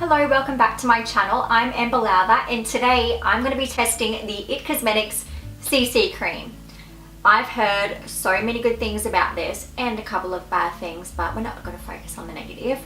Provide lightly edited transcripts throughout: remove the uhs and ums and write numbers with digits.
Hello, welcome back to my channel. I'm Amber Lowther and today I'm going to be testing the It Cosmetics CC Cream. I've heard so many good things about this and a couple of bad things, but we're not going to focus on the negative.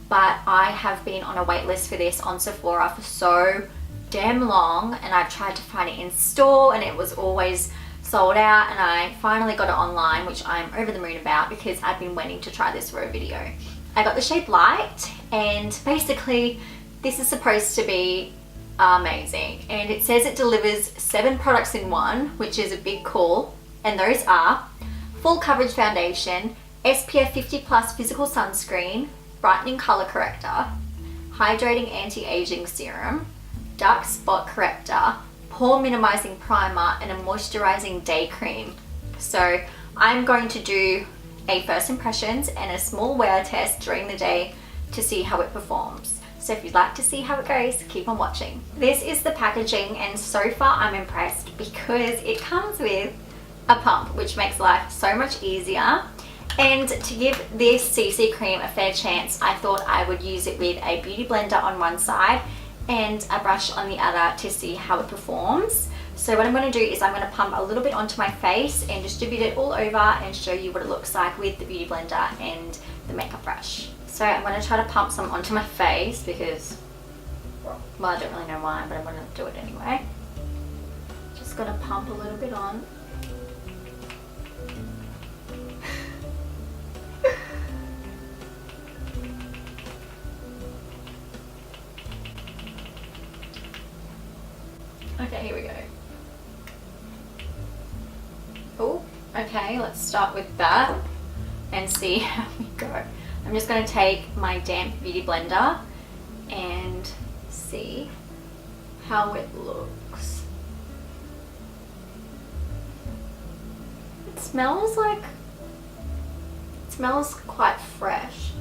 But I have been on a wait list for this on Sephora for so damn long, and I've tried to find it in store and it was always sold out, and I finally got it online, which I'm over the moon about because I've been waiting to try this for a video. I got the shade Light, and basically this is supposed to be amazing, and it says it delivers 7 products in one, which is a big call, and those are full coverage foundation, SPF 50 plus physical sunscreen, brightening color corrector, hydrating anti-aging serum, dark spot corrector, pore minimizing primer, and a moisturizing day cream. So I'm going to do a first impressions and a small wear test during the day to see how it performs. So if you'd like to see how it goes, keep on watching. This is the packaging, and so far I'm impressed because it comes with a pump, which makes life so much easier. And to give this CC cream a fair chance, I thought I would use it with a beauty blender on one side and a brush on the other to see how it performs. So what I'm going to do is I'm going to pump a little bit onto my face and distribute it all over and show you what it looks like with the beauty blender and the makeup brush. So I'm going to try to pump some onto my face because, well, I don't really know why, but I'm going to do it anyway. Just going to pump a little bit on. Okay, here we go. Oh, okay, let's start with that and see how we go. I'm just going to take my damp beauty blender and see how it looks. It smells quite fresh.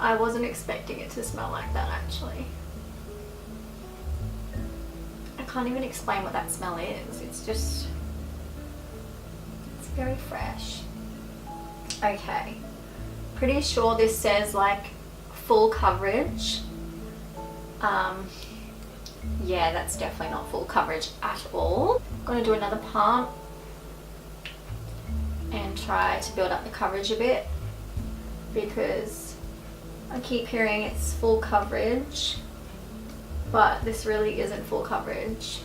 I wasn't expecting it to smell like that actually. I can't even explain what that smell is. It's very fresh. Okay, pretty sure this says like full coverage. Yeah, that's definitely not full coverage at all. I'm gonna do another pump and try to build up the coverage a bit because I keep hearing it's full coverage, but this really isn't full coverage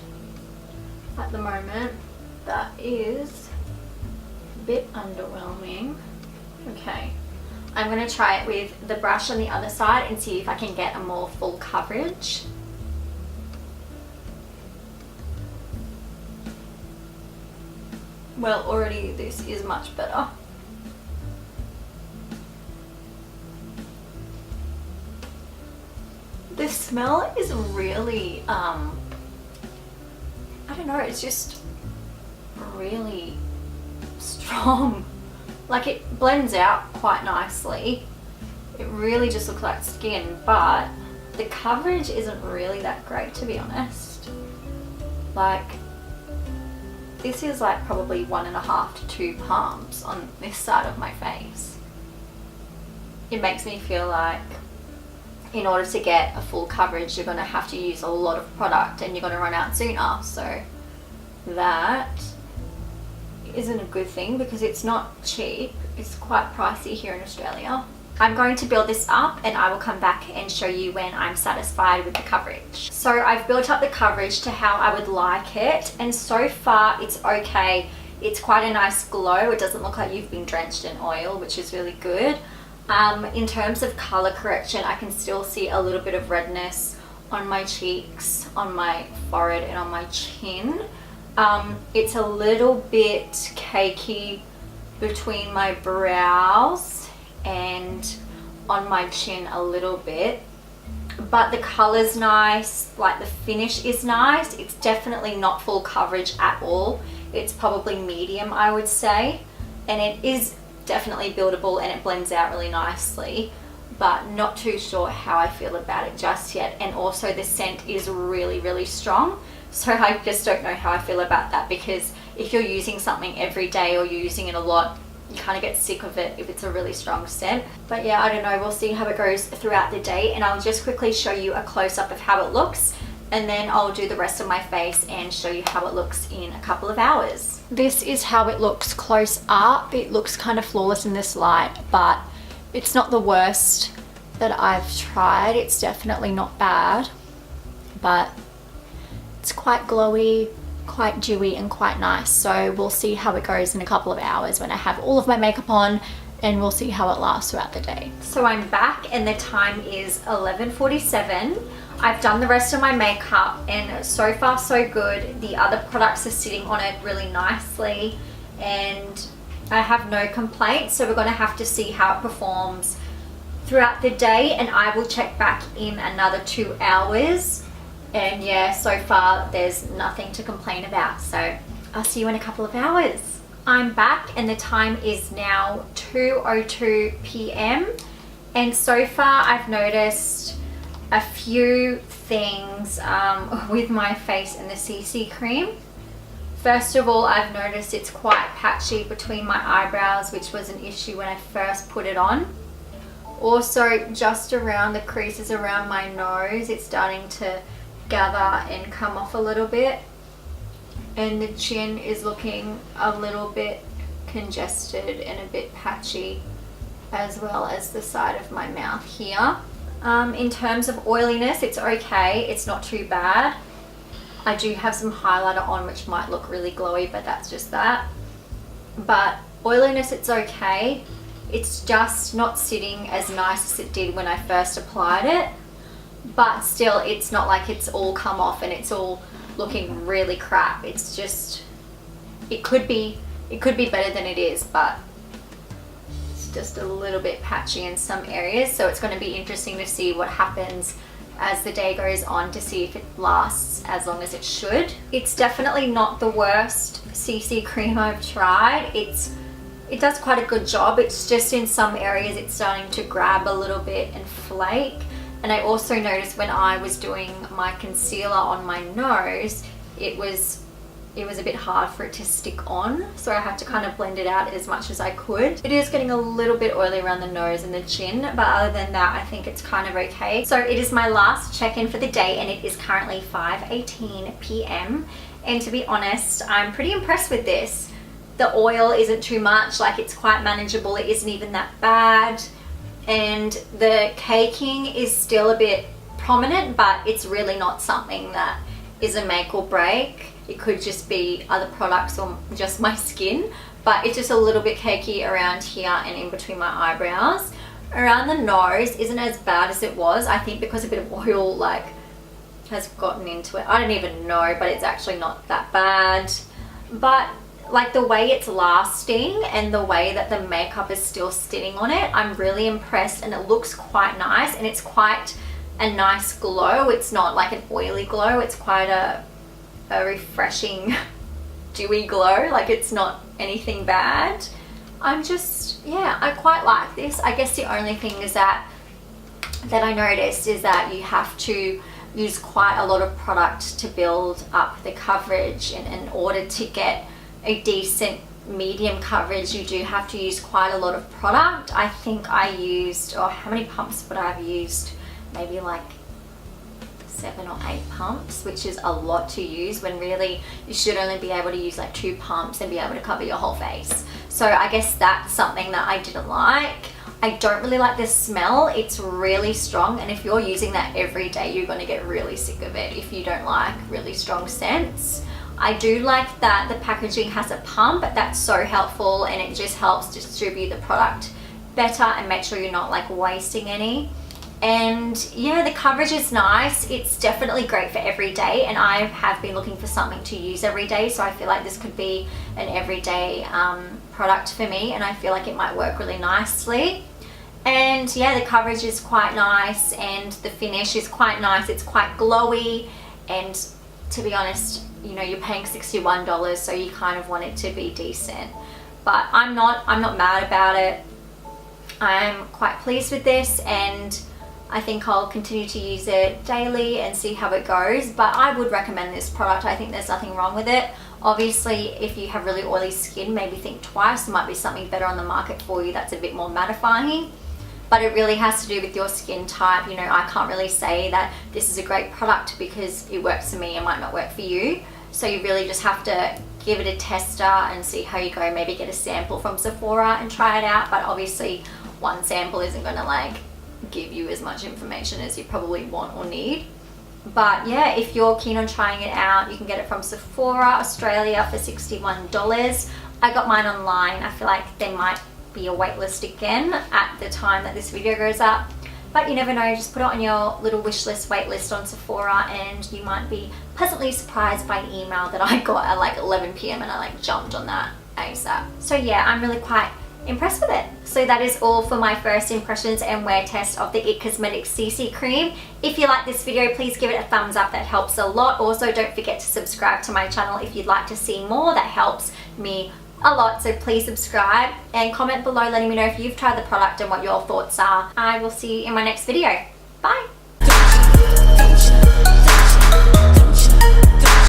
at the moment. That is a bit underwhelming. Okay, I'm going to try it with the brush on the other side and see if I can get a more full coverage. Well, already this is much better. The smell is really, I don't know, it's just really strong. Like, it blends out quite nicely. It really just looks like skin, but the coverage isn't really that great, to be honest. Like, this is like probably 1.5 to 2 pumps on this side of my face. It makes me feel like in order to get a full coverage, you're going to have to use a lot of product and you're going to run out sooner. So that isn't a good thing because it's not cheap. It's quite pricey here in Australia. I'm going to build this up and I will come back and show you when I'm satisfied with the coverage. So I've built up the coverage to how I would like it, and so far it's okay. It's quite a nice glow. It doesn't look like you've been drenched in oil, which is really good. In terms of color correction, I can still see a little bit of redness on my cheeks, on my forehead, and on my chin. It's a little bit cakey between my brows and on my chin a little bit, but the color's nice, like the finish is nice. It's definitely not full coverage at all. It's probably medium, I would say, and it is definitely buildable and it blends out really nicely, but not too sure how I feel about it just yet. And also the scent is really, really strong, so I just don't know how I feel about that, because if you're using something every day or you're using it a lot, you kind of get sick of it if it's a really strong scent. But yeah, I don't know, we'll see how it goes throughout the day, and I'll just quickly show you a close-up of how it looks, and then I'll do the rest of my face and show you how it looks in a couple of hours. This is how it looks close up. It looks kind of flawless in this light, but it's not the worst that I've tried. It's definitely not bad, but it's quite glowy, quite dewy, and quite nice. So we'll see how it goes in a couple of hours when I have all of my makeup on, and we'll see how it lasts throughout the day. So I'm back and the time is 11:47. I've done the rest of my makeup and so far so good. The other products are sitting on it really nicely and I have no complaints. So we're gonna have to see how it performs throughout the day, and I will check back in another 2 hours. And yeah, so far there's nothing to complain about. So I'll see you in a couple of hours. I'm back and the time is now 2:02 p.m. and so far I've noticed a few things with my face and the CC cream. First of all, I've noticed it's quite patchy between my eyebrows, which was an issue when I first put it on. Also, just around the creases around my nose, it's starting to gather and come off a little bit. And the chin is looking a little bit congested and a bit patchy, as well as the side of my mouth here. In terms of oiliness, it's okay, it's not too bad. I do have some highlighter on which might look really glowy, but that's just that. But oiliness, it's okay. It's just not sitting as nice as it did when I first applied it. But still, it's not like it's all come off and it's all looking really crap. It's just, it could be better than it is, but just a little bit patchy in some areas. So it's going to be interesting to see what happens as the day goes on to see if it lasts as long as it should. It's definitely not the worst CC cream I've tried. It does quite a good job. It's just in some areas it's starting to grab a little bit and flake. And I also noticed when I was doing my concealer on my nose, it was a bit hard for it to stick on, so I had to kind of blend it out as much as I could. It is getting a little bit oily around the nose and the chin, but other than that, I think it's kind of okay. So it is my last check-in for the day and it is currently 5:18 p.m. and to be honest, I'm pretty impressed with this. The oil isn't too much, like it's quite manageable, it isn't even that bad, and the caking is still a bit prominent, but it's really not something that is a make or break. It could just be other products or just my skin, but it's just a little bit cakey around here and in between my eyebrows. Around the nose isn't as bad as it was, I think, because a bit of oil like has gotten into it. I don't even know, but it's actually not that bad. But like the way it's lasting and the way that the makeup is still sitting on it, I'm really impressed, and it looks quite nice and it's quite a nice glow. It's not like an oily glow, it's quite a refreshing dewy glow. Like it's not anything bad. Yeah, I quite like this. I guess the only thing is that I noticed is that you have to use quite a lot of product to build up the coverage, and in order to get a decent medium coverage you do have to use quite a lot of product. I think I used, how many pumps would I have used? Maybe like 7 or 8 pumps, which is a lot to use when really you should only be able to use like 2 pumps and be able to cover your whole face. So I guess that's something that I didn't like. I don't really like the smell. It's really strong, and if you're using that every day, you're going to get really sick of it if you don't like really strong scents. I do like that the packaging has a pump. That's so helpful, and it just helps distribute the product better and make sure you're not like wasting any. And yeah, the coverage is nice. It's definitely great for every day, and I have been looking for something to use every day, so I feel like this could be an everyday product for me, and I feel like it might work really nicely. And yeah, the coverage is quite nice and the finish is quite nice. It's quite glowy, and to be honest, you know, you're paying $61, so you kind of want it to be decent. But I'm not mad about it. I'm quite pleased with this, and I think I'll continue to use it daily and see how it goes. But I would recommend this product. I think there's nothing wrong with it. Obviously, if you have really oily skin, maybe think twice. There might be something better on the market for you that's a bit more mattifying. But it really has to do with your skin type. You know, I can't really say that this is a great product because it works for me and might not work for you. So you really just have to give it a tester and see how you go. Maybe get a sample from Sephora and try it out. But obviously, one sample isn't going to like give you as much information as you probably want or need. But yeah, if you're keen on trying it out, you can get it from Sephora Australia for $61. I got mine online. I feel like there might be a waitlist again at the time that this video goes up, but you never know. Just put it on your little wish list waitlist on Sephora and you might be pleasantly surprised by an email that I got at like 11 p.m. and I like jumped on that ASAP. So yeah, I'm really quite impressed with it. So that is all for my first impressions and wear test of the IT Cosmetics CC cream. If you like this video, please give it a thumbs up. That helps a lot. Also, don't forget to subscribe to my channel if you'd like to see more. That helps me a lot, so please subscribe and comment below letting me know if you've tried the product and what your thoughts are. I will see you in my next video. Bye.